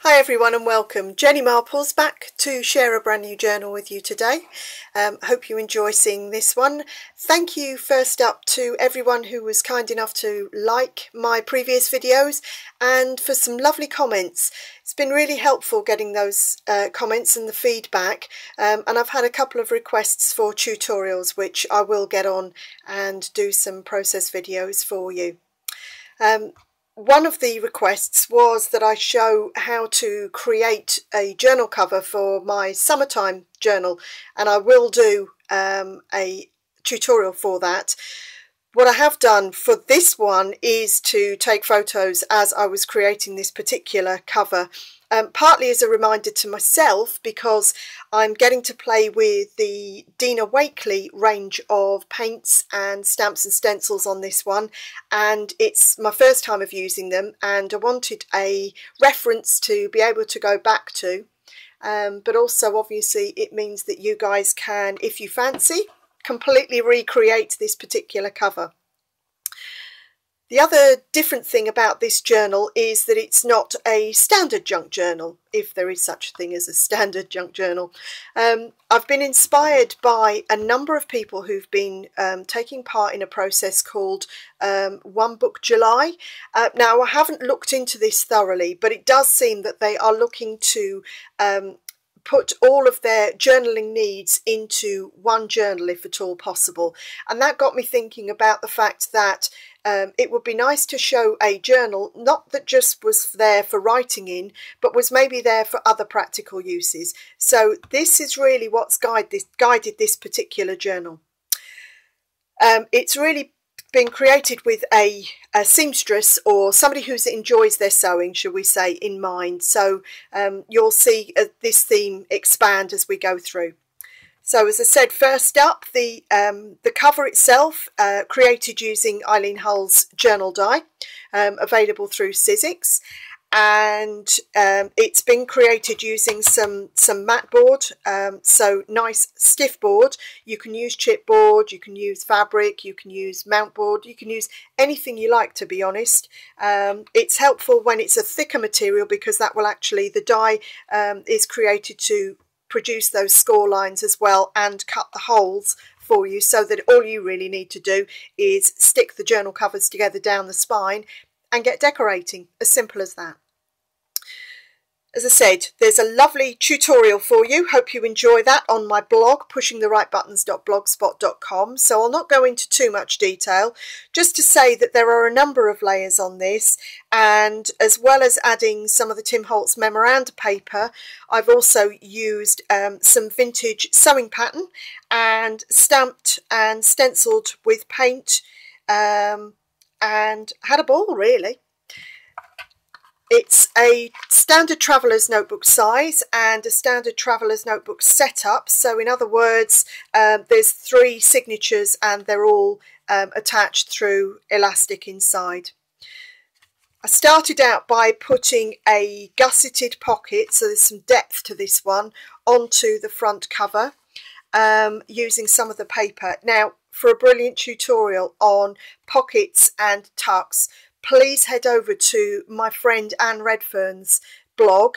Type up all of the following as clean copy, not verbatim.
Hi everyone and welcome. Jenny Marples back to share a brand new journal with you today. Hope you enjoy seeing this one. Thank you first up to everyone who was kind enough to like my previous videos and for some lovely comments. It's been really helpful getting those comments and the feedback, and I've had a couple of requests for tutorials which I will get on and do some process videos for you. One of the requests was that I show how to create a journal cover for my summertime journal, and I will do a tutorial for that. What I have done for this one is to take photos as I was creating this particular cover, partly as a reminder to myself because I'm getting to play with the Dina Wakley range of paints and stamps and stencils on this one, and it's my first time of using them and I wanted a reference to be able to go back to, but also obviously it means that you guys can, if you fancy, completely recreate this particular cover. The other different thing about this journal is that it's not a standard junk journal, if there is such a thing as a standard junk journal. I've been inspired by a number of people who've been taking part in a process called One Book July. Now, I haven't looked into this thoroughly, but it does seem that they are looking to put all of their journaling needs into one journal if at all possible. And that got me thinking about the fact that it would be nice to show a journal, not that just was there for writing in, but was maybe there for other practical uses. So this is really what's guided this particular journal. It's really been created with a seamstress or somebody who enjoys their sewing, shall we say, in mind. So you'll see this theme expand as we go through. So as I said, first up, the cover itself, created using Eileen Hull's journal die, available through Sizzix, and it's been created using some matte board, so nice stiff board. You can use chipboard, you can use fabric, you can use mount board, you can use anything you like, to be honest. It's helpful when it's a thicker material because that will actually, the die is created to produce those score lines as well and cut the holes for you, so that all you really need to do is stick the journal covers together down the spine and get decorating. As simple as that. As I said, there's a lovely tutorial for you. Hope you enjoy that on my blog, pushingtherightbuttons.blogspot.com. So I'll not go into too much detail, just to say that there are a number of layers on this, and as well as adding some of the Tim Holtz memoranda paper, I've also used some vintage sewing pattern and stamped and stenciled with paint, and had a ball really. It's a standard traveller's notebook size and a standard traveller's notebook setup. So in other words, there's 3 signatures and they're all attached through elastic inside. I started out by putting a gusseted pocket, so there's some depth to this one, onto the front cover, using some of the paper. Now, for a brilliant tutorial on pockets and tucks, please head over to my friend Anne Redfern's blog.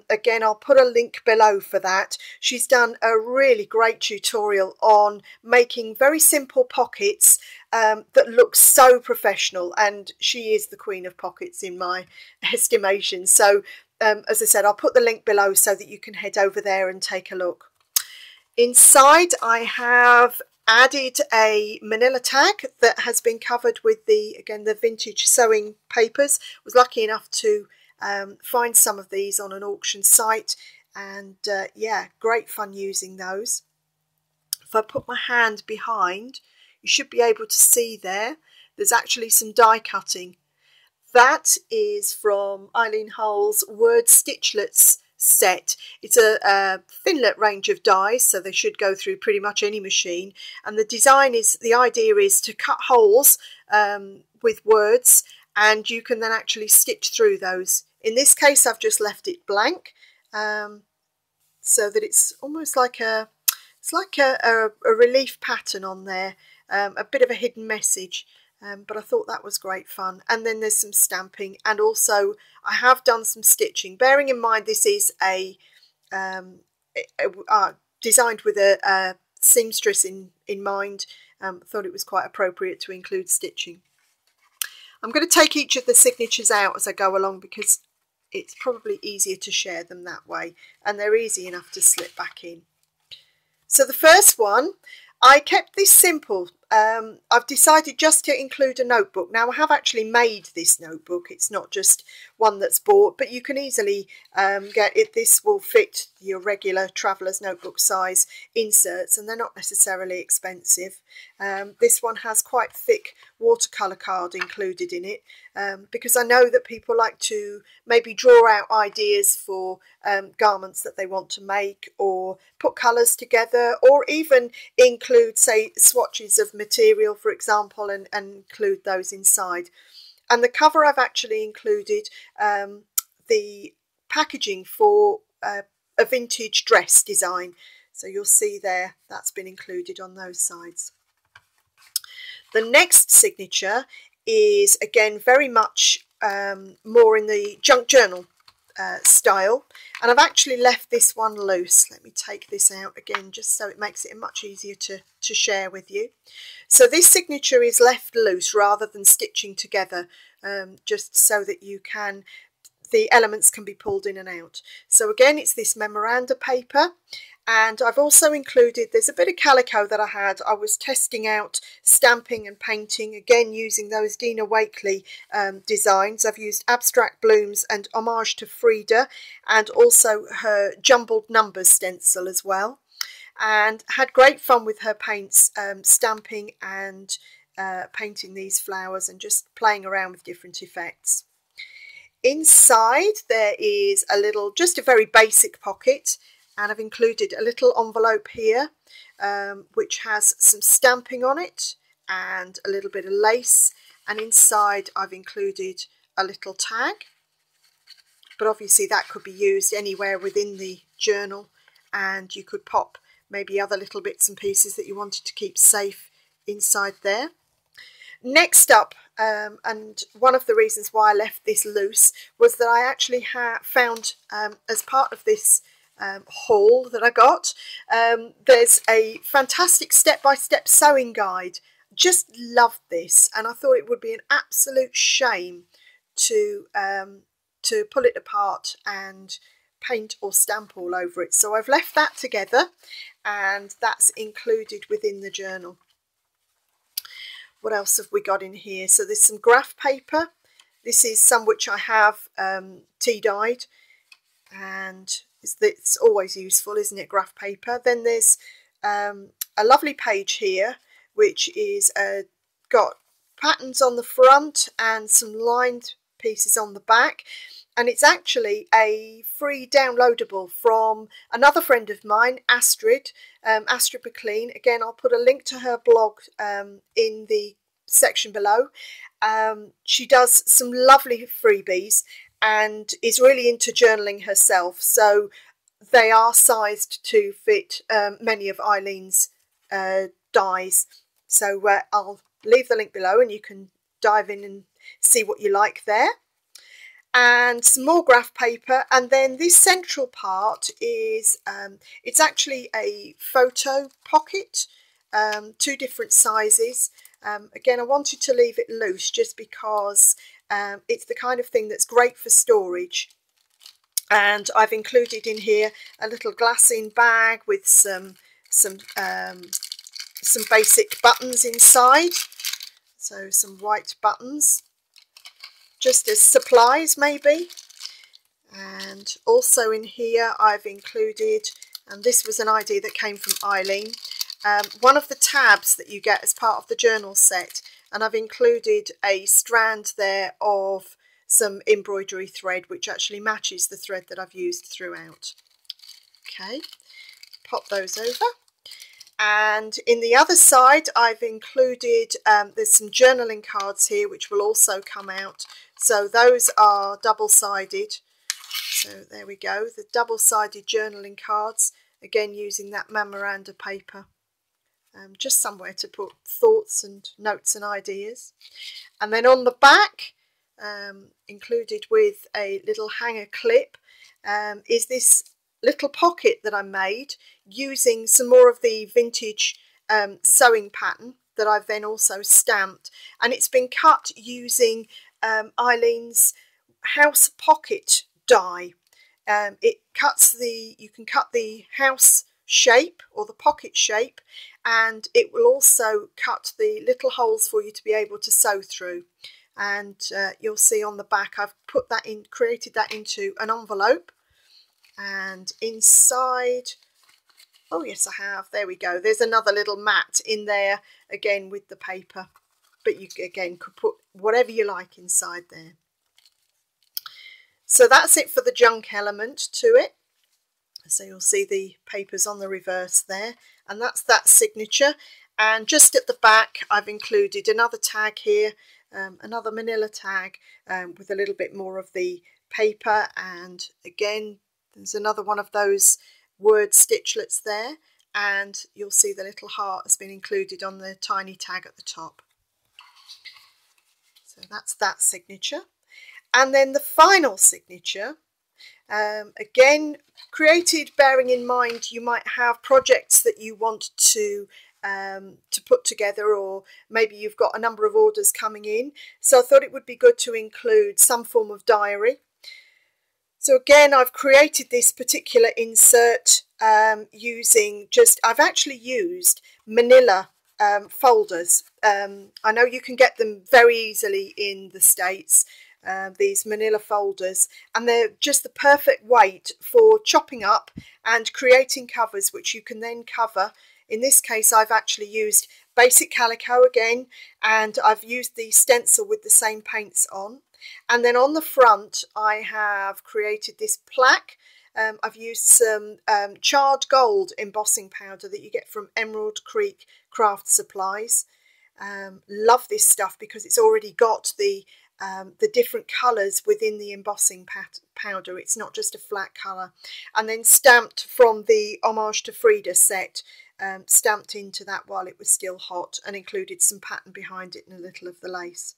Again, I'll put a link below for that. She's done a really great tutorial on making very simple pockets that look so professional, and she is the queen of pockets in my estimation. So as I said, I'll put the link below so that you can head over there and take a look. Inside I have added a manila tag that has been covered with the vintage sewing papers. Was lucky enough to find some of these on an auction site, and yeah, great fun using those. If I put my hand behind, you should be able to see there's actually some die cutting. That is from Eileen Hull's Word Stitchlets set. It's a Thinlet range of dies, so they should go through pretty much any machine, and the idea is to cut holes with words, and you can then actually stitch through those. In this case I've just left it blank, so that it's almost like a relief pattern on there, a bit of a hidden message. but I thought that was great fun. And then there's some stamping, and also I have done some stitching, bearing in mind this is designed with a seamstress in mind. Thought it was quite appropriate to include stitching. I'm going to take each of the signatures out as I go along because it's probably easier to share them that way, and they're easy enough to slip back in. So the first one, I kept this simple. I've decided just to include a notebook. Now I have actually made this notebook. It's not just one that's bought, but you can easily get it. This will fit your regular traveller's notebook size inserts, and they're not necessarily expensive. This one has quite thick watercolour card included in it, because I know that people like to maybe draw out ideas for garments that they want to make, or put colours together, or even include, say, swatches of material, for example, and include those inside. And the cover, I've actually included the packaging for a vintage dress design, so you'll see there that's been included on those sides. The next signature is again very much more in the junk journal style, and I've actually left this one loose. Let me take this out again just so it makes it much easier to share with you. So this signature is left loose rather than stitching together, just so that the elements can be pulled in and out. So again, it's this memoranda paper, and I've also included, there's a bit of calico that I had. I was testing out stamping and painting, again using those Dina Wakley designs. I've used Abstract Blooms and Homage to Frida, and also her Jumbled Numbers stencil as well, and had great fun with her paints, stamping and painting these flowers and just playing around with different effects. Inside there is just a very basic pocket, and I've included a little envelope here which has some stamping on it and a little bit of lace, and inside I've included a little tag, but obviously that could be used anywhere within the journal, and you could pop maybe other little bits and pieces that you wanted to keep safe inside there. Next up, and one of the reasons why I left this loose was that I actually found as part of this haul that I got, there's a fantastic step-by-step sewing guide. Just loved this, and I thought it would be an absolute shame to pull it apart and paint or stamp all over it. So I've left that together, and that's included within the journal. What else have we got in here? So there's some graph paper. This is some which I have tea dyed, and it's always useful, isn't it, graph paper? Then there's a lovely page here which is got patterns on the front and some lined pieces on the back, and it's actually a free downloadable from another friend of mine, Astrid McLean. Again, I'll put a link to her blog in the section below. She does some lovely freebies and is really into journaling herself, so they are sized to fit many of Eileen's dies. So I'll leave the link below and you can dive in and see what you like there. And some more graph paper, and then this central part is it's actually a photo pocket, 2 different sizes. Again, I wanted to leave it loose just because it's the kind of thing that's great for storage. And I've included in here a little glassine bag with some basic buttons inside, so some white buttons, just as supplies maybe. And also in here I've included, and this was an idea that came from Eileen, one of the tabs that you get as part of the journal set, and I've included a strand there of some embroidery thread which actually matches the thread that I've used throughout. Okay, pop those over. And in the other side I've included, there's some journaling cards here which will also come out. So those are double-sided. So there we go, the double-sided journaling cards, again using that memoranda paper. just somewhere to put thoughts and notes and ideas. And then on the back, included with a little hanger clip, is this little pocket that I made using some more of the vintage sewing pattern that I've then also stamped, and it's been cut using Eileen's house pocket die. It cuts you can cut the house shape or the pocket shape, and it will also cut the little holes for you to be able to sew through. And you'll see on the back I've put that in, created that into an envelope, and inside, oh yes I have, there we go, there's another little mat in there again with the paper, but you again could put whatever you like inside there. So that's it for the junk element to it. So you'll see the papers on the reverse there, and that's that signature. And just at the back I've included another tag here, another manila tag with a little bit more of the paper, and again there's another one of those word stitchlets there, and you'll see the little heart has been included on the tiny tag at the top. So that's that signature. And then the final signature, again created bearing in mind you might have projects that you want to put together, or maybe you've got a number of orders coming in, so I thought it would be good to include some form of diary. So again, I've created this particular insert using I've actually used manila folders. I know you can get them very easily in the States, these manila folders, and they're just the perfect weight for chopping up and creating covers which you can then cover. In this case I've actually used basic calico again, and I've used the stencil with the same paints on. And then on the front I have created this plaque. I've used some charred gold embossing powder that you get from Emerald Creek Craft Supplies. Love this stuff because it's already got the different colours within the embossing powder. It's not just a flat colour. And then stamped from the Homage to Frida set, stamped into that while it was still hot, and included some pattern behind it and a little of the lace.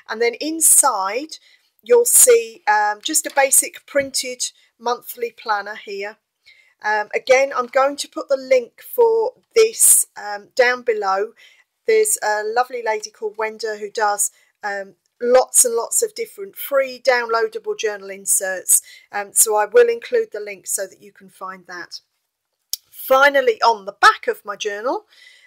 And then inside you'll see just a basic printed monthly planner here. Again, I'm going to put the link for this down below. There's a lovely lady called Wenda who does lots and lots of different free downloadable journal inserts, so I will include the link so that you can find that. Finally, on the back of my journal,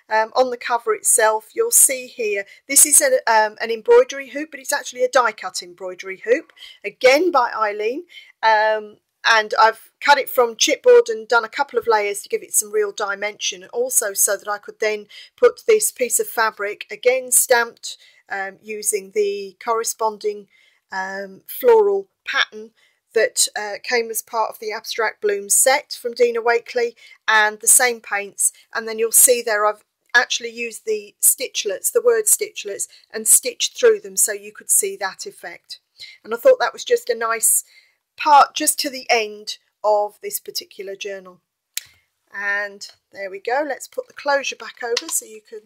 on the cover itself, you'll see here, this is an embroidery hoop, but it's actually a die cut embroidery hoop, again by Eileen, and I've cut it from chipboard and done a couple of layers to give it some real dimension, also so that I could then put this piece of fabric, again stamped using the corresponding floral pattern that came as part of the Abstract Blooms set from Dina Wakley, and the same paints. And then you'll see there I've actually used the stitchlets, the word stitchlets, and stitched through them so you could see that effect. And I thought that was just a nice part just to the end of this particular journal. And there we go. Let's put the closure back over so you can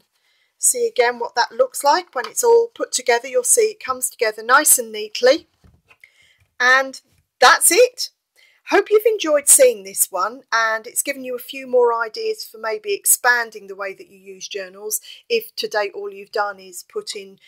see again what that looks like when it's all put together. You'll see it comes together nice and neatly. And that's it. Hope you've enjoyed seeing this one, and it's given you a few more ideas for maybe expanding the way that you use journals if to date all you've done is put in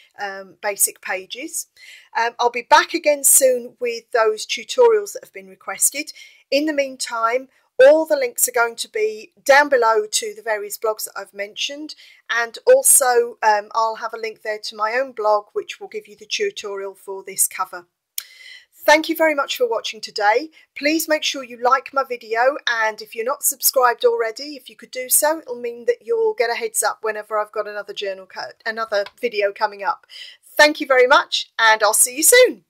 basic pages. I'll be back again soon with those tutorials that have been requested. In the meantime, all the links are going to be down below to the various blogs that I've mentioned, and also I'll have a link there to my own blog which will give you the tutorial for this cover. Thank you very much for watching today. Please make sure you like my video, and if you're not subscribed already, if you could do so, it'll mean that you'll get a heads up whenever I've got another video coming up. Thank you very much, and I'll see you soon.